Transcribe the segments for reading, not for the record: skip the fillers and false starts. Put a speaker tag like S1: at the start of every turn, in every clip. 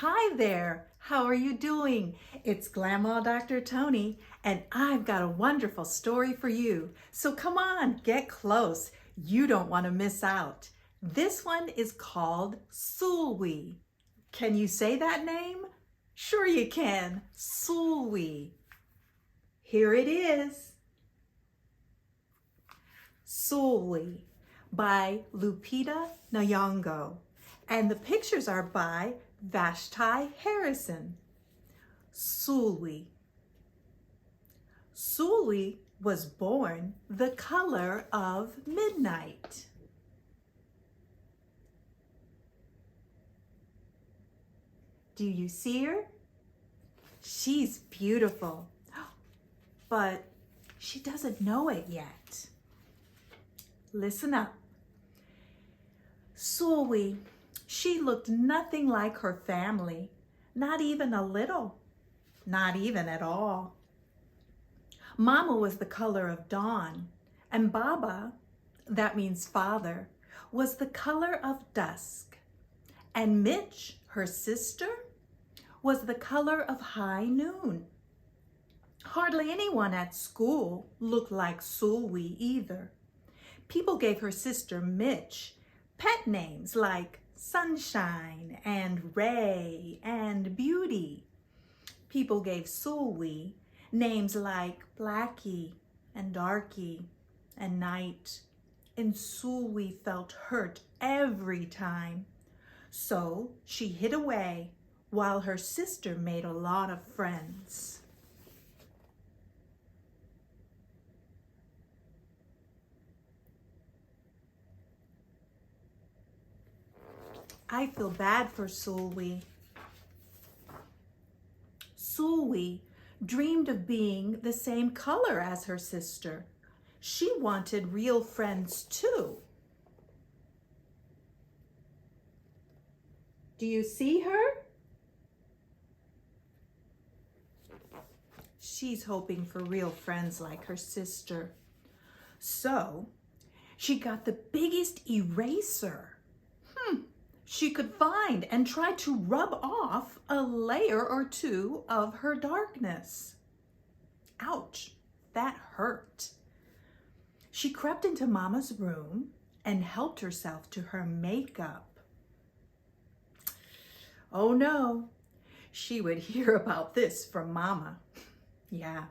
S1: Hi there, how are you doing? It's Grandma Dr. Tony, and I've got a wonderful story for you. So come on, get close. You don't want to miss out. This one is called Sulwe. Can you say that name? Sure you can, Sulwe. Here it is. Sulwe by Lupita Nyong'o. And the pictures are by Vashti Harrison. Sulwe. Sulwe was born the color of midnight. Do you see her? She's beautiful, but she doesn't know it yet. Listen up. Sulwe, she looked nothing like her family, not even a little, not even at all. Mama was the color of dawn, and Baba, that means father, was the color of dusk. And Mitch, her sister, was the color of high noon. Hardly anyone at school looked like Sulwe either. People gave her sister Mitch pet names like Sunshine and Ray and Beauty. People gave Sulwe names like Blackie and Darkie and Night, and Sulwe felt hurt every time. So she hid away while her sister made a lot of friends. I feel bad for Sulwe. Sulwe dreamed of being the same color as her sister. She wanted real friends too. Do you see her? She's hoping for real friends like her sister. So she got the biggest eraser she could find and tried to rub off a layer or two of her darkness. Ouch, that hurt. She crept into Mama's room and helped herself to her makeup. Oh no, she would hear about this from Mama. Yeah.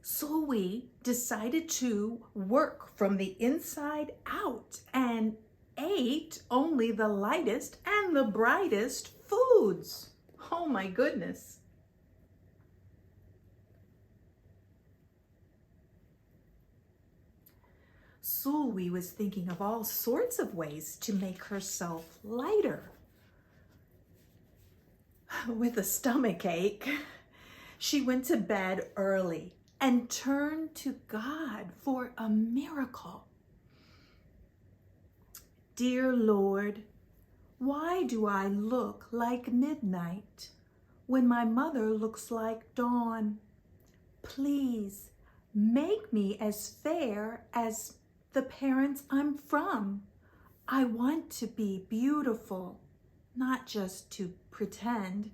S1: Sulwe decided to work from the inside out and ate only the lightest and the brightest foods. Oh my goodness. Sulwe was thinking of all sorts of ways to make herself lighter. With a stomach ache, she went to bed early and turned to God for a miracle. Dear Lord, why do I look like midnight when my mother looks like dawn? Please make me as fair as the parents I'm from. I want to be beautiful, not just to pretend.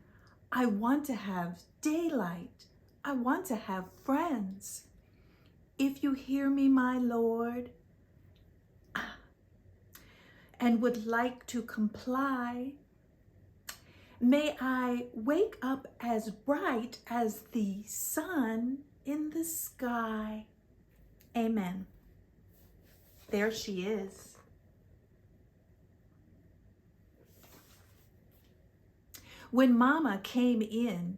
S1: I want to have daylight. I want to have friends. If you hear me, my Lord, and would like to comply, may I wake up as bright as the sun in the sky. Amen. There she is. When Mama came in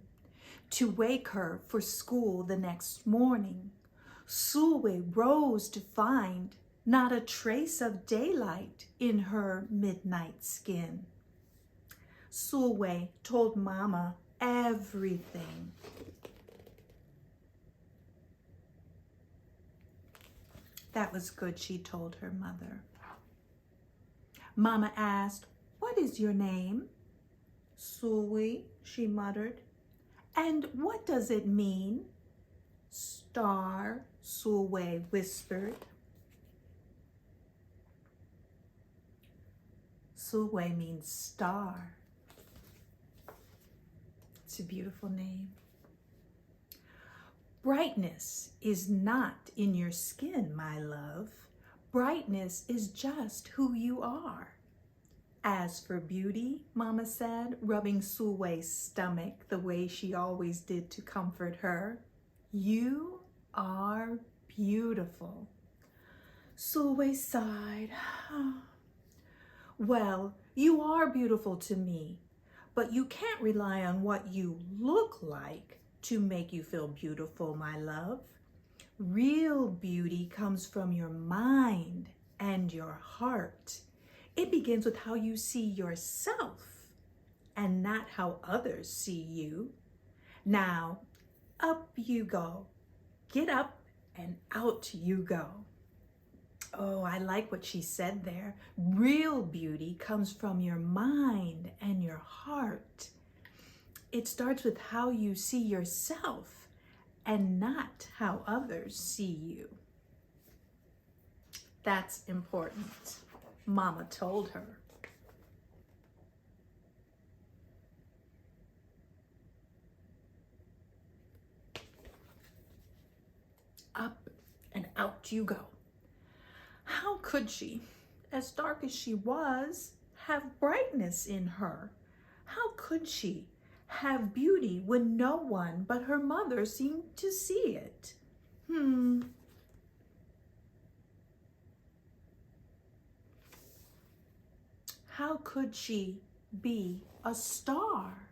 S1: to wake her for school the next morning, Sulwe rose to find not a trace of daylight in her midnight skin. Sulwe told Mama everything. That was good, she told her mother. Mama asked, "What is your name?" "Sulwe," she muttered. "And what does it mean?" "Star," Sulwe whispered. Sulwe means star. It's a beautiful name. Brightness is not in your skin, my love. Brightness is just who you are. As for beauty, Mama said, rubbing Sulwe's stomach the way she always did to comfort her, you are beautiful. Sulwe sighed. Well, you are beautiful to me, but you can't rely on what you look like to make you feel beautiful, my love. Real beauty comes from your mind and your heart. It begins with how you see yourself and not how others see you. Now, up you go. Get up and out you go. Oh, I like what she said there. Real beauty comes from your mind and your heart. It starts with how you see yourself and not how others see you. That's important, Mama told her. Up and out you go. How could she, as dark as she was, have brightness in her? How could she have beauty when no one but her mother seemed to see it? How could she be a star?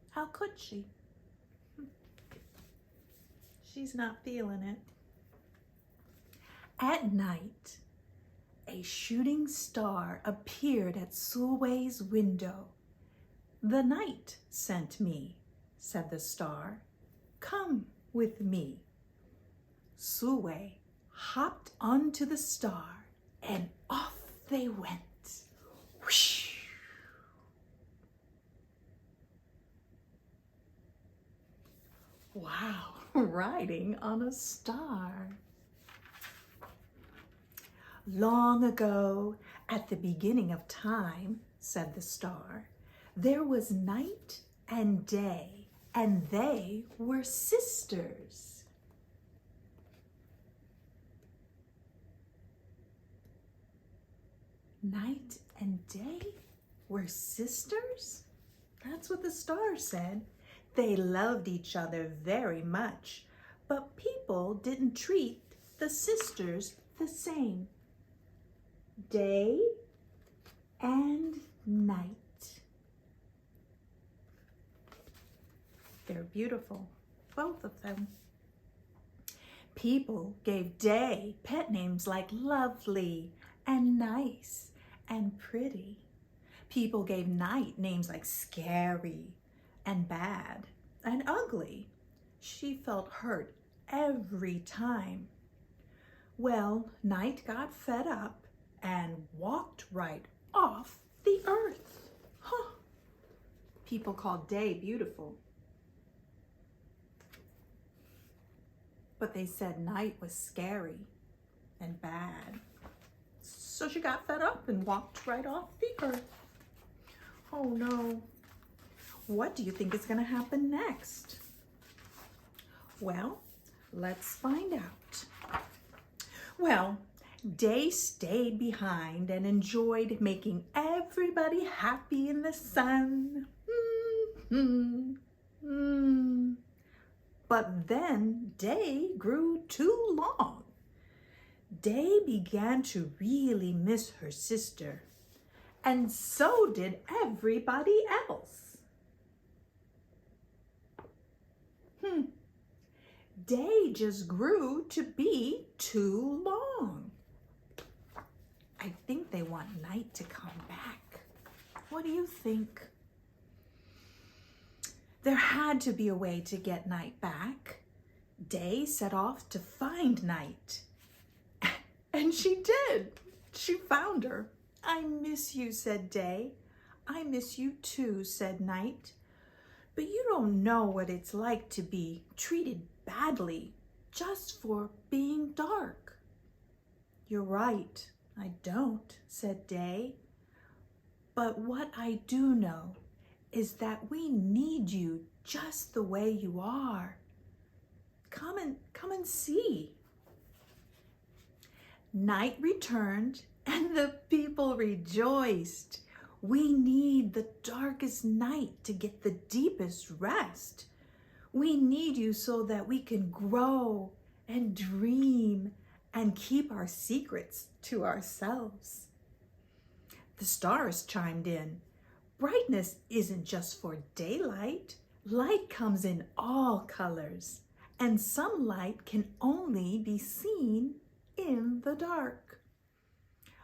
S1: How could she? She's not feeling it. At night, a shooting star appeared at Sulwe's window. The night sent me, said the star. Come with me. Sulwe hopped onto the star and off they went. Whoosh! Wow, riding on a star. Long ago, at the beginning of time, said the star, there was night and day, and they were sisters. Night and day were sisters? That's what the star said. They loved each other very much, but people didn't treat the sisters the same. Day and night. They're beautiful, both of them. People gave Day pet names like Lovely and Nice and Pretty. People gave Night names like Scary and Bad and Ugly. She felt hurt every time. Well, Night got fed up and walked right off the earth. Huh. People called Day beautiful, but they said Night was scary and bad. So she got fed up and walked right off the earth. Oh no. What do you think is going to happen next? Well, let's find out. Well, Day stayed behind and enjoyed making everybody happy in the sun. But then Day grew too long. Day began to really miss her sister, and so did everybody else. Day just grew to be too long. I think they want Night to come back. What do you think? There had to be a way to get Night back. Day set off to find Night. And she did. She found her. I miss you, said Day. I miss you too, said Night. But you don't know what it's like to be treated badly just for being dark. You're right, I don't, said Day. But what I do know is that we need you just the way you are. Come and see. Night returned and the people rejoiced. We need the darkest night to get the deepest rest. We need you so that we can grow and dream and keep our secrets to ourselves. The stars chimed in. Brightness isn't just for daylight. Light comes in all colors, and some light can only be seen in the dark.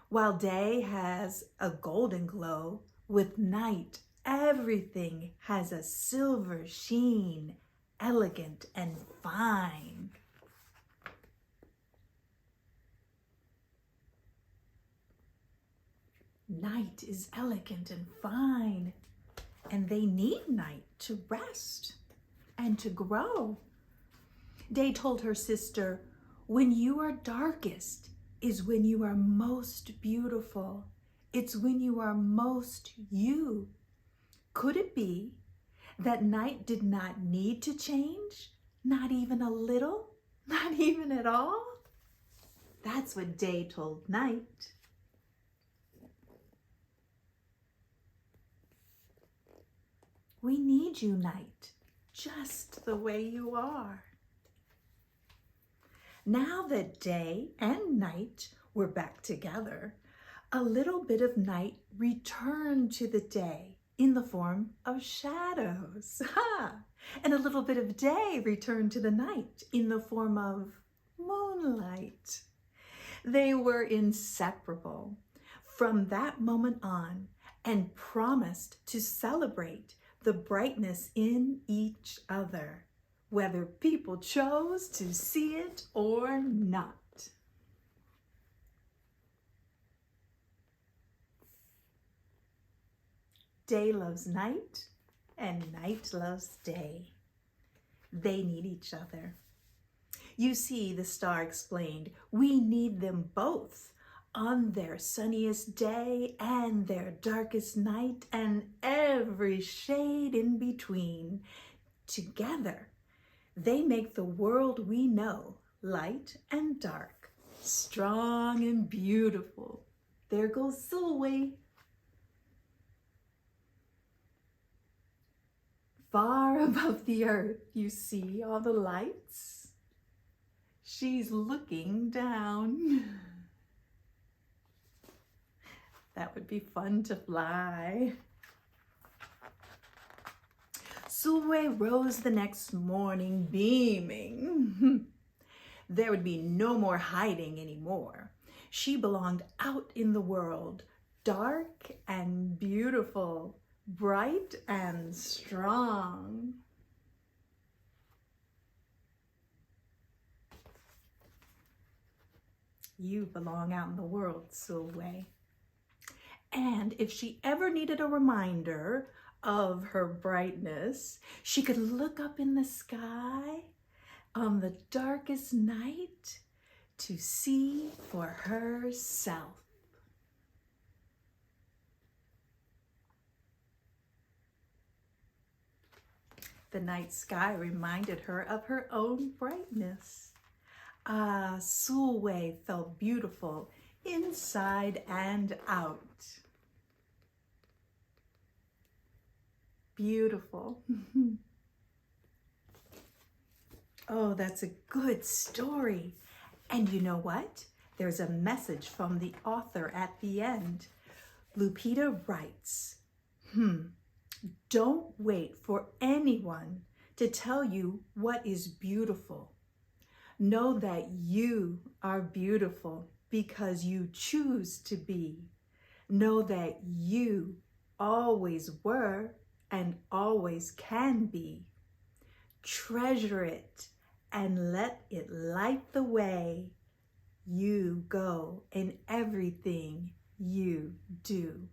S1: While day has a golden glow, with night everything has a silver sheen, elegant and fine. Night is elegant and fine, and they need night to rest and to grow. Day told her sister, when you are darkest is when you are most beautiful. It's when you are most you. Could it be that night did not need to change? Not even a little? Not even at all? That's what day told night. We need you, night, just the way you are. Now that day and night were back together, a little bit of night returned to the day in the form of shadows. And a little bit of day returned to the night in the form of moonlight. They were inseparable from that moment on and promised to celebrate the brightness in each other, whether people chose to see it or not. Day loves night, and night loves day. They need each other. You see, the star explained, we need them both on their sunniest day and their darkest night and every shade in between. Together, they make the world we know, light and dark, strong and beautiful. There goes Sulwe. Far above the earth, you see all the lights. She's looking down. That would be fun to fly. Sulwe rose the next morning beaming. There would be no more hiding anymore. She belonged out in the world, dark and beautiful, bright and strong. You belong out in the world, Sulwe. And if she ever needed a reminder of her brightness, she could look up in the sky on the darkest night to see for herself. The night sky reminded her of her own brightness. Ah, Sulwe felt beautiful inside and out. Beautiful. Oh, that's a good story. And you know what? There's a message from the author at the end. Lupita writes, don't wait for anyone to tell you what is beautiful. Know that you are beautiful because you choose to be. Know that you always were and always can be. Treasure it and let it light the way you go in everything you do.